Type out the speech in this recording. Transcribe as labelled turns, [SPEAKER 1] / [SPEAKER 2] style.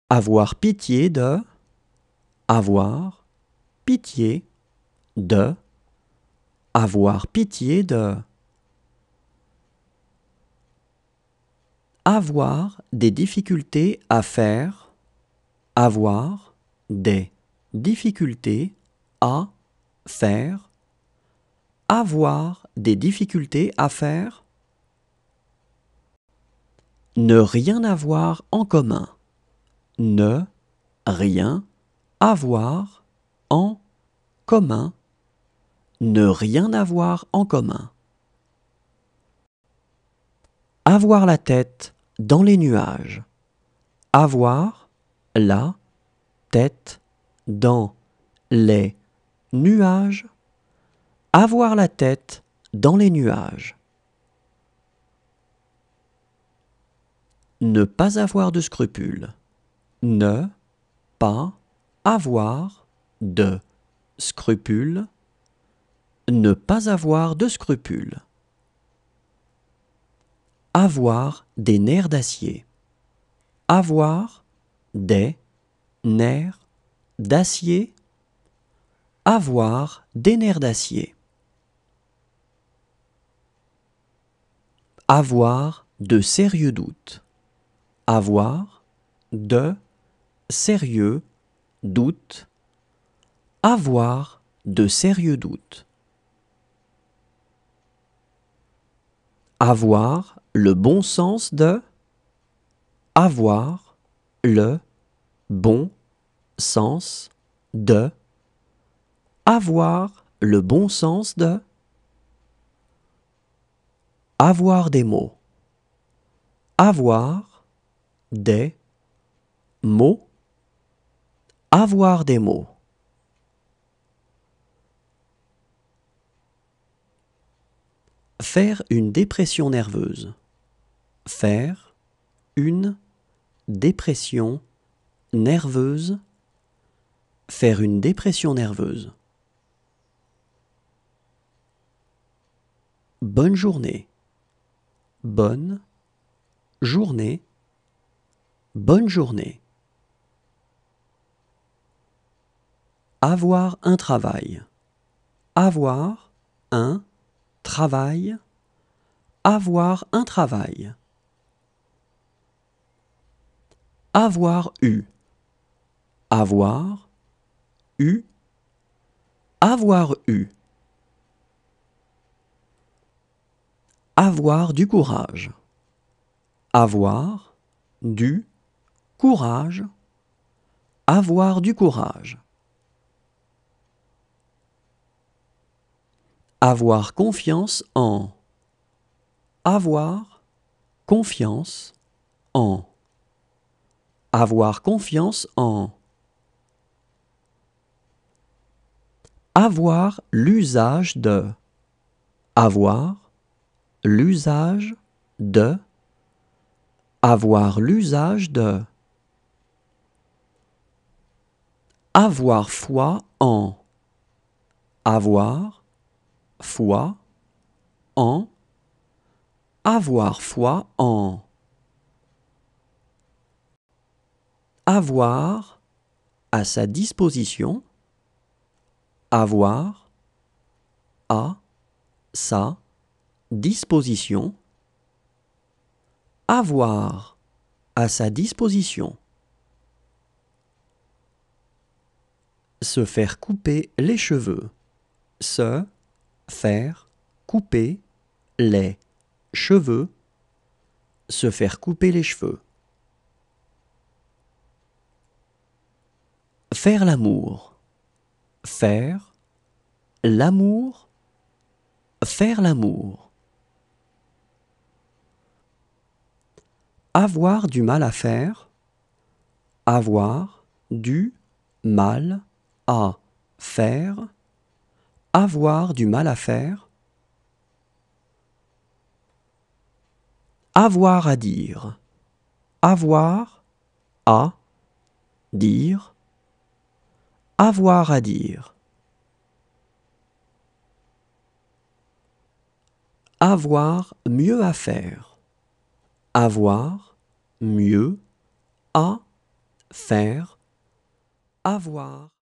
[SPEAKER 1] Avoir pitié de. Avoir pitié de. Avoir pitié de. Avoir des difficultés à faire. Avoir des difficultés à faire. Avoir des difficultés à faire. Ne rien avoir en commun. Ne rien avoir en commun. Ne rien avoir en commun. Avoir la tête dans les nuages. Avoir la tête dans les nuages. Avoir la tête dans les nuages. Ne pas avoir de scrupules. Ne pas avoir de scrupules. Ne pas avoir de scrupules. Avoir des nerfs d'acier. Avoir des nerfs d'acier. Avoir des nerfs d'acier. Avoir de sérieux doutes. Avoir de sérieux doutes. Avoir de sérieux doutes. Avoir le bon sens de. Avoir le bon sens de. Avoir le bon sens de. Avoir des mots. Avoir des mots. Avoir des mots. Faire une dépression nerveuse. Faire une dépression nerveuse. Faire une dépression nerveuse. Bonne journée. Bonne journée. Bonne journée. Avoir un travail. Avoir un travail. Avoir un travail. Avoir eu. Avoir eu. Avoir eu. Avoir du courage. Avoir du courage. Avoir du courage. Avoir confiance en. Avoir confiance en. Avoir confiance en. Avoir l'usage de. Avoir l'usage de. Avoir l'usage de. Avoir foi en. Avoir foi en. Avoir foi en. Avoir à sa disposition. Avoir à sa disposition. Avoir à sa disposition. Se faire couper les cheveux. Se faire couper les cheveux. Se faire couper les cheveux. Faire l'amour. Faire l'amour. Faire l'amour. Avoir du mal à faire. Avoir du mal à faire. Avoir du mal à faire. Avoir à dire. Avoir à dire. Avoir à dire. Avoir mieux à faire. Avoir mieux à faire, avoir.